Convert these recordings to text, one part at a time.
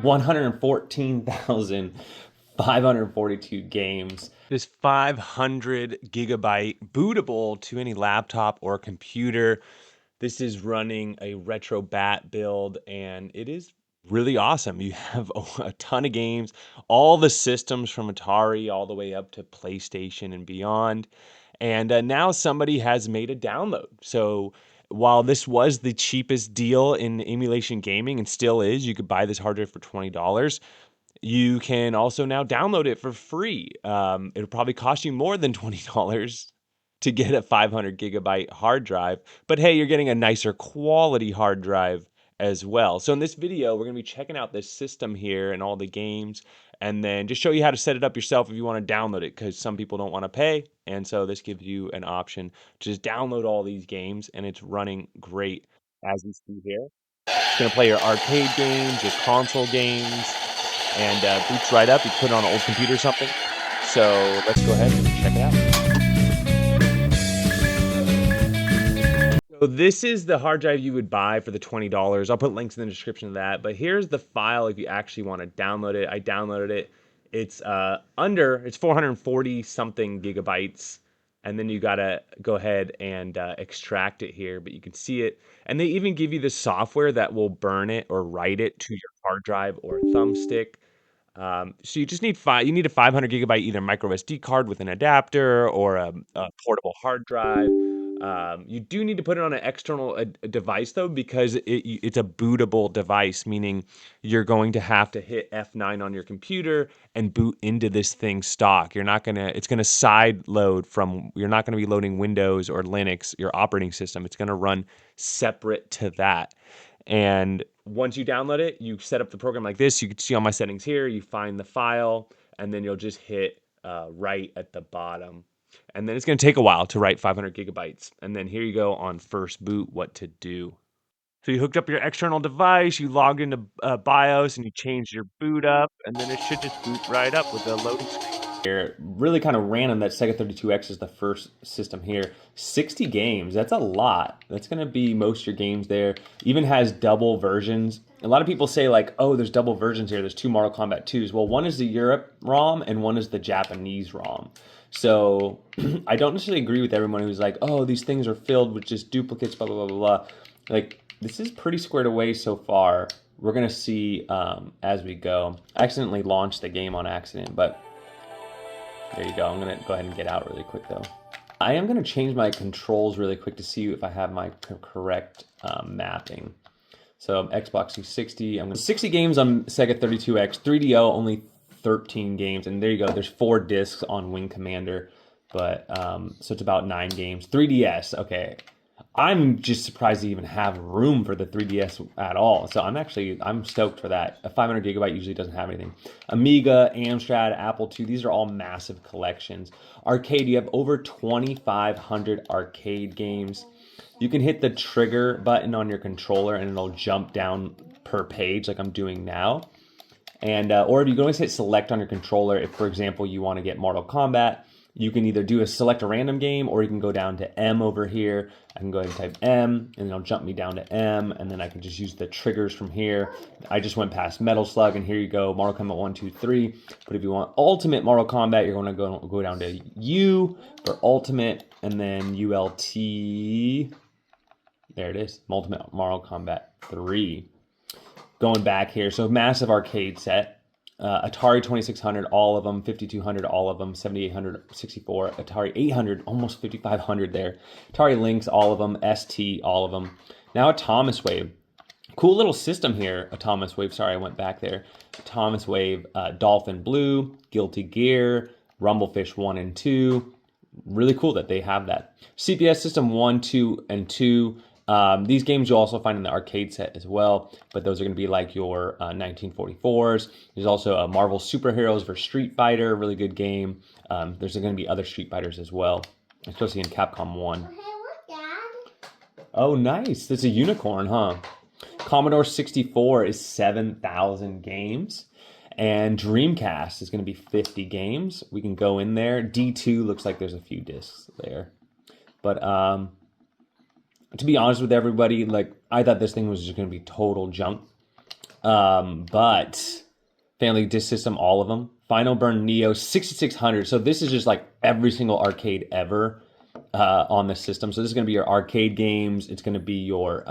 114,542 games. This 500 gigabyte bootable to any laptop or computer. This is running a retro bat build, and it is really awesome. You have a ton of games, all the systems from Atari all the way up to PlayStation and beyond. And now somebody has made a download. So while this was the cheapest deal in emulation gaming and still is, you could buy this hard drive for $20. You can also now download it for free. It'll probably cost you more than $20 to get a 500 gigabyte hard drive, but hey, you're getting a nicer quality hard drive as well. So in this video, we're going to be checking out this system here and all the games, and then just show you how to set it up yourself if you want to download it, because some people don't want to pay, and so this gives you an option to just download all these games, and it's running great as you see here. It's going to play your arcade games, your console games, and boots right up. You put it on an old computer or something. So let's go ahead and check it out. So this is the hard drive you would buy for the $20. I'll put links in the description of that. But here's the file if you actually want to download it. I downloaded it. It's 440 something gigabytes. And then you gotta go ahead and extract it here, but you can see it. And they even give you the software that will burn it or write it to your hard drive or thumbstick. So you just need you need a 500 gigabyte either micro SD card with an adapter or a portable hard drive. You do need to put it on an external device though, because it's a bootable device, meaning you're going to have to hit F9 on your computer and boot into this thing stock. It's gonna side load from, you're not gonna be loading Windows or Linux, your operating system. It's gonna run separate to that. And once you download it, you set up the program like this. You can see all my settings here. You find the file, and then you'll just hit write at the bottom. And then it's going to take a while to write 500 gigabytes. And then here you go on first boot, what to do. So you hooked up your external device, you logged into BIOS, and you changed your boot up, and then it should just boot right up with the loading screen. Here, really kind of random that Sega 32X is the first system here. 60 games, that's a lot. That's going to be most of your games there. Even has double versions. A lot of people say like, oh, there's double versions here. There's two Mortal Kombat 2s. Well, one is the Europe ROM and one is the Japanese ROM. So I don't necessarily agree with everyone who's like, oh, these things are filled with just duplicates, blah, blah, blah, blah, blah. Like, this is pretty squared away so far. We're going to see as we go. I accidentally launched the game on accident, but there you go. I'm going to go ahead and get out really quick, though. I am going to change my controls really quick to see if I have my correct mapping. So Xbox 360. I'm going to 60 games on Sega 32X. 3DO, only 13 games. And there you go. There's 4 discs on Wing Commander. But so it's about 9 games. 3DS. Okay. I'm just surprised to even have room for the 3DS at all. So I'm stoked for that. A 500 gigabyte usually doesn't have anything. Amiga, Amstrad, Apple II, these are all massive collections. Arcade, you have over 2,500 arcade games. You can hit the trigger button on your controller and it'll jump down per page like I'm doing now. And or if you can always hit select on your controller, if for example you want to get Mortal Kombat, you can either do select a random game, or you can go down to M over here. I can go ahead and type M, and it'll jump me down to M, and then I can just use the triggers from here. I just went past Metal Slug, and here you go, Mortal Kombat 1, 2, 3. But if you want Ultimate Mortal Kombat, you're going to go down to U for Ultimate, and then ULT. There it is, Ultimate Mortal Kombat 3. Going back here, so massive arcade set. Atari 2600, all of them. 5200, all of them. 7800, 64. Atari 800, almost 5500 there. Atari Lynx, all of them. ST, all of them. Now Atomiswave. Cool little system here, Atomiswave. Sorry, I went back there. Atomiswave, Dolphin Blue, Guilty Gear, Rumblefish 1 and 2. Really cool that they have that. CPS System 1, 2, and 2. These games you'll also find in the arcade set as well, but those are going to be like your 1944s. There's also a Marvel Superheroes for Street Fighter, really good game. There's going to be other Street Fighters as well, especially in Capcom 1. Okay, look, Dad. Oh, nice. That's a unicorn, huh? Commodore 64 is 7,000 games. And Dreamcast is going to be 50 games. We can go in there. D2 looks like there's a few discs there. But to be honest with everybody, like I thought this thing was just going to be total junk. But Family Disk System, all of them. Final Burn Neo 6600. So this is just like every single arcade ever on the system. So this is going to be your arcade games. It's going to be your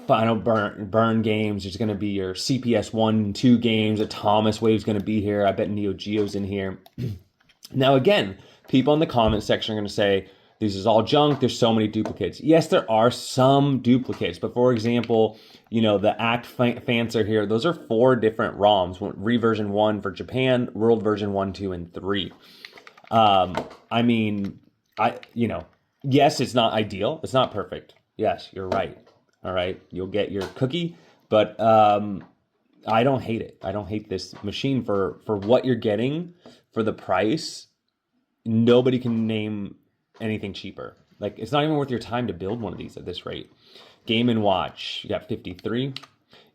Final Burn games. There's going to be your CPS 1 and 2 games. Atomiswave's going to be here. I bet Neo Geo's in here. Now, again, people in the comment section are going to say, this is all junk. There's so many duplicates. Yes, there are some duplicates. But for example, the Act fans are here. Those are 4 different ROMs. Reversion 1 for Japan, World version 1, 2, and 3. Yes, it's not ideal. It's not perfect. Yes, you're right. All right, you'll get your cookie, but I don't hate it. I don't hate this machine for what you're getting for the price. Nobody can name anything cheaper. Like, it's not even worth your time to build one of these at this rate. Game & Watch, you got 53.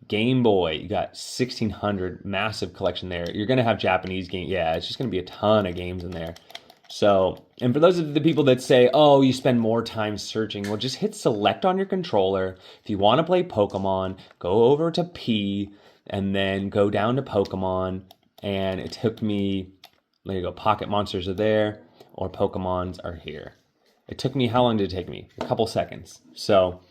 Game Boy, you got 1,600, massive collection there. You're gonna have Japanese games. Yeah, it's just gonna be a ton of games in there. So, and for those of the people that say, oh, you spend more time searching, well, just hit select on your controller. If you want to play Pokemon, go over to P and then go down to Pokemon. And it took me, there you go, Pocket Monsters are there or Pokemons are here. It took me, how long did it take me? A couple seconds. So,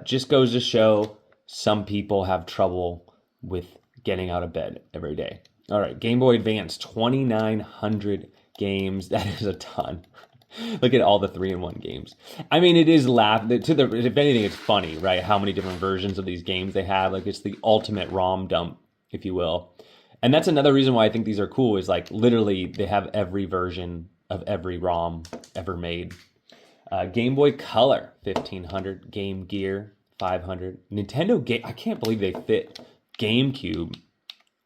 just goes to show some people have trouble with getting out of bed every day. All right, Game Boy Advance, 2,900 games. That is a ton. Look at all the 3-in-1 games. I mean, it is if anything, it's funny, right? How many different versions of these games they have. Like, it's the ultimate ROM dump, if you will. And that's another reason why I think these are cool, is like literally they have every version of every ROM ever made. Game Boy Color, 1,500. Game Gear, 500. Nintendo Game, I can't believe they fit GameCube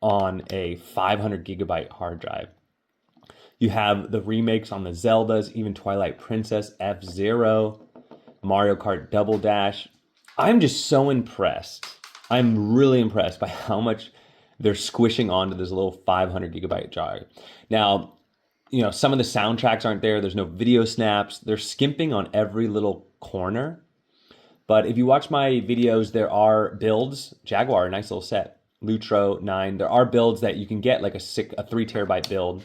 on a 500 gigabyte hard drive. You have the remakes on the Zeldas, even Twilight Princess, F-Zero, Mario Kart Double Dash. I'm just so impressed. I'm really impressed by how much they're squishing onto this little 500 gigabyte drive. Now, some of the soundtracks aren't there. There's no video snaps. They're skimping on every little corner. But if you watch my videos, there are builds. Jaguar, nice little set. Lutro 9. There are builds that you can get, like a 3 terabyte build,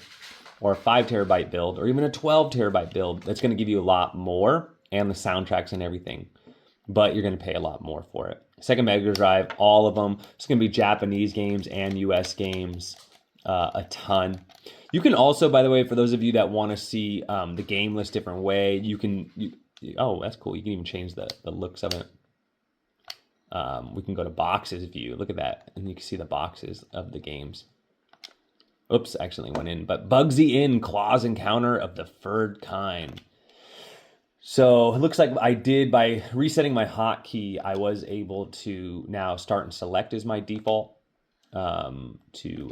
or a 5 terabyte build, or even a 12 terabyte build. That's going to give you a lot more, and the soundtracks and everything. But you're going to pay a lot more for it. Sega Megadrive, all of them. It's going to be Japanese games and US games, a ton. You can also, by the way, for those of you that want to see the game list different way, oh, that's cool. You can even change the looks of it. We can go to boxes view. Look at that. And you can see the boxes of the games. Oops, accidentally went in. But Bugsy Inn, Claws Encounter of the Furred Kind. So it looks like I did, by resetting my hotkey, I was able to now start and select as my default. See,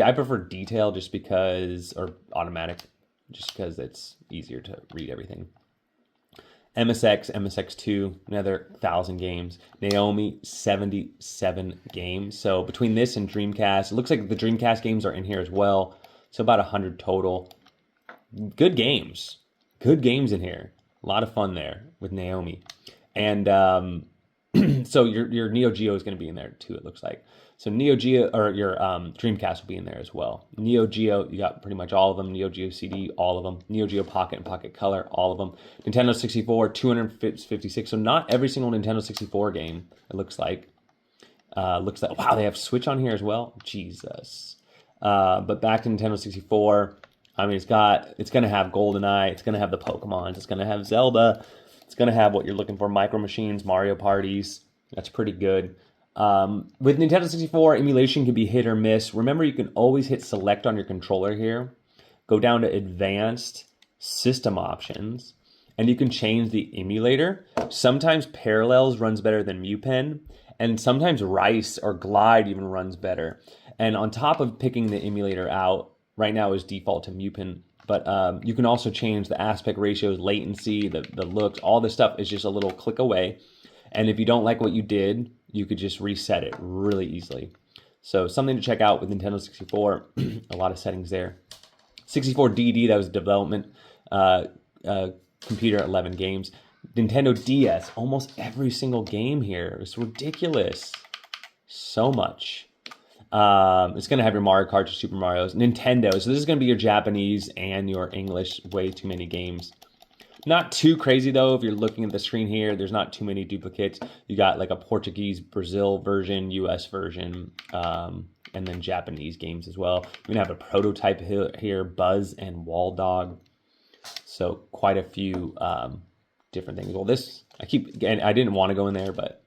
I prefer detail just because, or automatic, just because it's easier to read everything. MSX, MSX2, another 1,000 games. Naomi, 77 games. So between this and Dreamcast, it looks like the Dreamcast games are in here as well. So about 100 total. Good games. Good games in here. A lot of fun there with Naomi. And so your Neo Geo is going to be in there too, it looks like. So Neo Geo, or your Dreamcast will be in there as well. Neo Geo, you got pretty much all of them. Neo Geo CD, all of them. Neo Geo Pocket and Pocket Color, all of them. Nintendo 64, 256. So not every single Nintendo 64 game, it looks like. Wow, they have Switch on here as well. Jesus. But back to Nintendo 64. I mean, it's going to have GoldenEye. It's going to have the Pokemon. It's going to have Zelda. It's going to have what you're looking for, Micro Machines, Mario Parties. That's pretty good. With Nintendo 64, emulation can be hit or miss. Remember, you can always hit select on your controller here. Go down to advanced system options, and you can change the emulator. Sometimes Parallels runs better than MuPen, and sometimes Rice or Glide even runs better. And on top of picking the emulator out, right now is default to MuPen, but you can also change the aspect ratios, latency, the looks, all this stuff is just a little click away. And if you don't like what you did, you could just reset it really easily. So something to check out with Nintendo 64, a lot of settings there. 64DD, that was development, computer, 11 games. Nintendo DS, almost every single game here. It's ridiculous. So much. It's going to have your Mario Kart, your Super Mario's. Nintendo, so this is going to be your Japanese and your English. Way too many games. Not too crazy though. If you're looking at the screen here, there's not too many duplicates. You got like a Portuguese, Brazil version, US version, and then Japanese games as well. You're gonna have a prototype here, Buzz and Wall Dog. So quite a few different things. Well, this I didn't want to go in there, but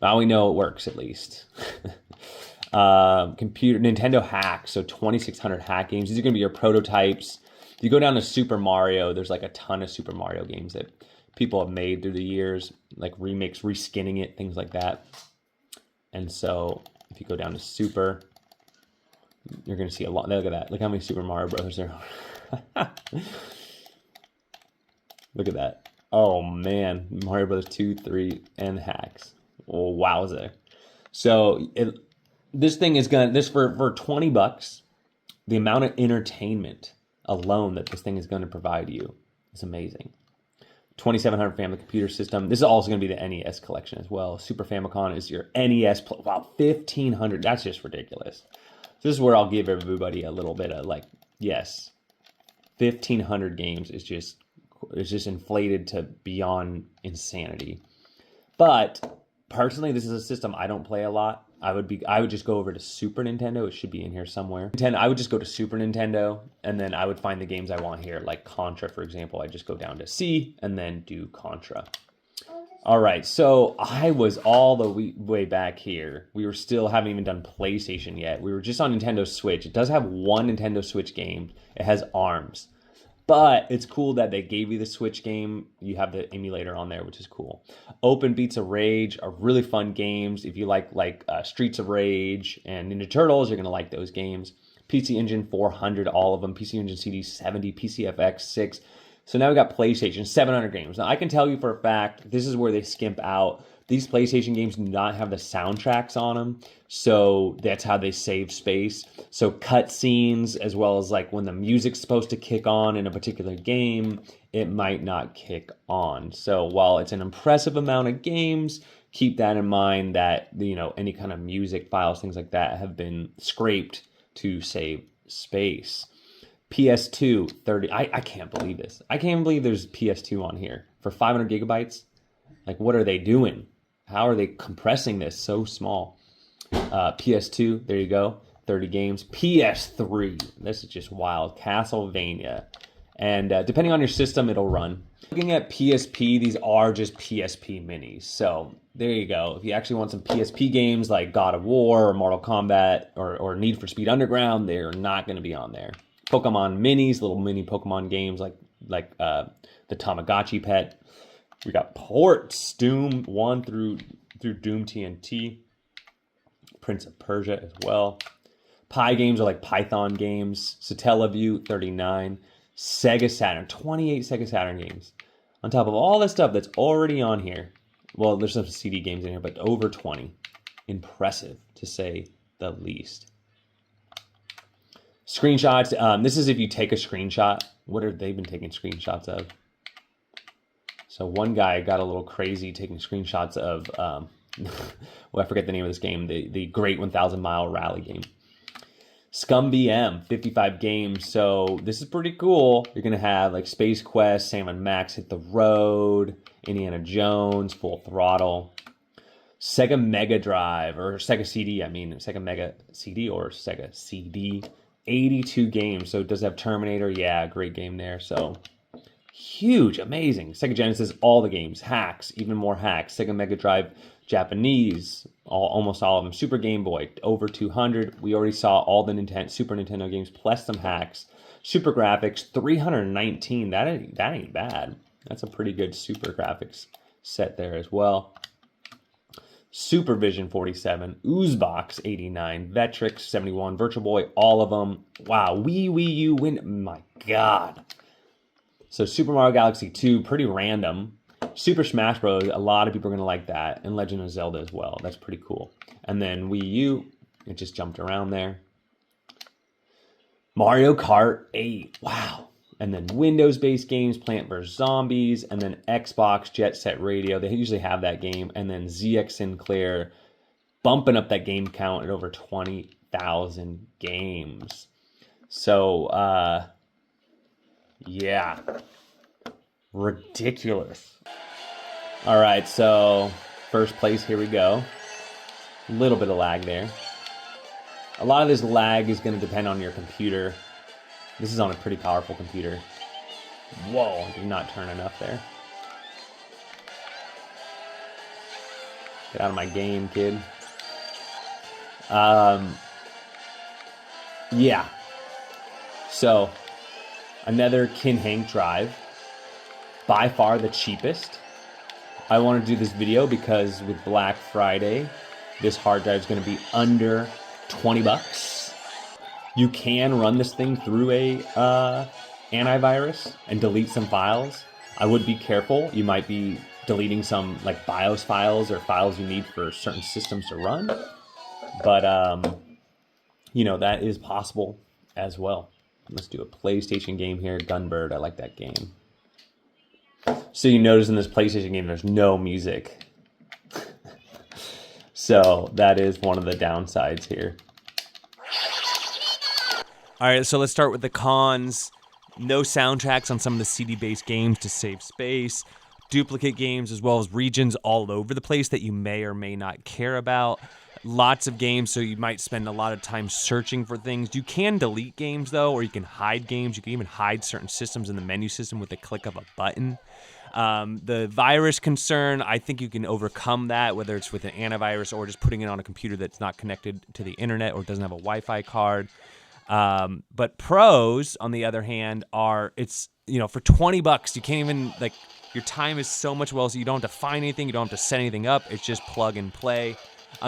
now we know it works at least. Computer Nintendo Hack, so 2,600 hack games. These are gonna be your prototypes. If you go down to Super Mario, there's like a ton of Super Mario games that people have made through the years, like remakes, reskinning it, things like that. And so if you go down to Super, you're going to see a lot. Look at that. Look how many Super Mario Brothers there are. Look at that. Oh, man. Mario Brothers 2, 3, and hacks. Oh, wowza. So this thing is going to, for 20 bucks, the amount of entertainment alone that this thing is going to provide you is amazing. 2700 family computer system. This is also going to be the NES collection as well. Super Famicom is your NES. Wow, 1500. That's just ridiculous. This is where I'll give everybody a little bit of like, yes, 1500 games is just inflated to beyond insanity. But personally, this is a system I don't play a lot. I would just go over to Super Nintendo. It should be in here somewhere. I would just go to Super Nintendo, and then I would find the games I want here, like Contra, for example. I just go down to C and then do Contra. All right, so I was all the way back here. We haven't even done PlayStation yet. We were just on Nintendo Switch. It does have one Nintendo Switch game. It has ARMS. But it's cool that they gave you the Switch game. You have the emulator on there, which is cool. Open Beats of Rage are really fun games. If you like Streets of Rage and Ninja Turtles, you're going to like those games. PC Engine 400, all of them. PC Engine CD 70, PCFX 6. So now we got PlayStation, 700 games. Now I can tell you for a fact, this is where they skimp out. These PlayStation games do not have the soundtracks on them, so that's how they save space. So cutscenes, as well as like when the music's supposed to kick on in a particular game, it might not kick on. So while it's an impressive amount of games, keep that in mind that, you know, any kind of music files, things like that, have been scraped to save space. PS2, 30. I can't believe this. I can't believe there's PS2 on here for 500 gigabytes. Like, what are they doing? How are they compressing this so small? PS2, there you go, 30 games. PS3, this is just wild. Castlevania. And depending on your system, it'll run. Looking at PSP, these are just PSP minis. So there you go. If you actually want some PSP games like God of War or Mortal Kombat or Need for Speed Underground, they're not going to be on there. Pokemon minis, little mini Pokemon games like the Tamagotchi pet. We got ports, Doom 1 through Doom TNT, Prince of Persia as well. Pi games are like Python games, Satellaview 39, Sega Saturn, 28 Sega Saturn games. On top of all this stuff that's already on here, well, there's some CD games in here, but over 20. Impressive, to say the least. Screenshots, this is if you take a screenshot. What have they been taking screenshots of? So one guy got a little crazy taking screenshots of, well, I forget the name of this game, the Great 1,000 Mile Rally game. Scum BM, 55 games. So this is pretty cool. You're going to have like Space Quest, Sam & Max Hit the Road, Indiana Jones, Full Throttle. Sega Mega Drive, or Sega CD, Sega Mega CD or Sega CD. 82 games. So it does have Terminator. Yeah, great game there. So huge, amazing. Sega Genesis, all the games, hacks, even more hacks. Sega Mega Drive, Japanese, almost all of them. Super Game Boy, over 200. We already saw all the Super Nintendo games, plus some hacks. Super Graphics, 319. That ain't bad. That's a pretty good Super Graphics set there as well. Supervision 47, Oozebox 89, Vectrex 71, Virtual Boy, all of them. Wow, Wii U win. My God. So Super Mario Galaxy 2, pretty random. Super Smash Bros., a lot of people are going to like that. And Legend of Zelda as well. That's pretty cool. And then Wii U, it just jumped around there. Mario Kart 8. Wow. and then Windows-based games, Plant vs. Zombies, and then Xbox Jet Set Radio. They usually have that game, and then ZX Sinclair, bumping up that game count at over 20,000 games. So, yeah, ridiculous. All right, so first place, here we go. A little bit of lag there. A lot of this lag is going to depend on your computer. This is on a pretty powerful computer. Whoa, I did not turn enough there. Get out of my game, kid. Yeah. So, another Kinhank drive. By far the cheapest. I want to do this video because with Black Friday, this hard drive is going to be under 20 bucks. You can run this thing through a antivirus and delete some files. I would be careful. You might be deleting some like BIOS files or files you need for certain systems to run. But, you know, that is possible as well. Let's do a PlayStation game here. Gunbird, I like that game. So you notice in this PlayStation game, there's no music. So that is one of the downsides here. All right, so let's start with the cons. No soundtracks on some of the CD-based games to save space. Duplicate games as well as regions all over the place that you may or may not care about. Lots of games, so you might spend a lot of time searching for things. You can delete games, though, or you can hide games. You can even hide certain systems in the menu system with the click of a button. The virus concern, I think you can overcome that, whether it's with an antivirus or just putting it on a computer that's not connected to the internet or doesn't have a Wi-Fi card. But pros, on the other hand, are it's, you know, for 20 bucks, you can't even, like, your time is so much well, so you don't have to find anything, you don't have to set anything up, it's just plug and play.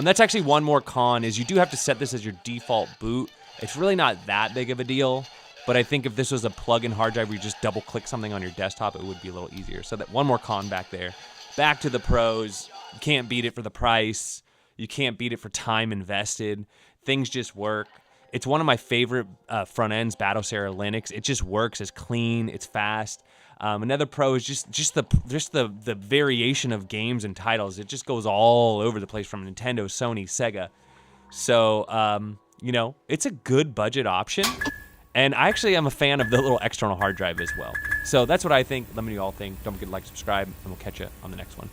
That's actually one more con, is you do have to set this as your default boot. It's really not that big of a deal, but I think if this was a plug-in hard drive where you just double-click something on your desktop, it would be a little easier. So that one more con back there. Back to the pros, you can't beat it for the price, you can't beat it for time invested, things just work. It's one of my favorite front ends, Batocera Linux. It just works. It's clean. It's fast. Another pro is just the variation of games and titles. It just goes all over the place from Nintendo, Sony, Sega. So you know, it's a good budget option. And I actually am a fan of the little external hard drive as well. So that's what I think. Let me know what you all think. Don't forget to like, subscribe, and we'll catch you on the next one.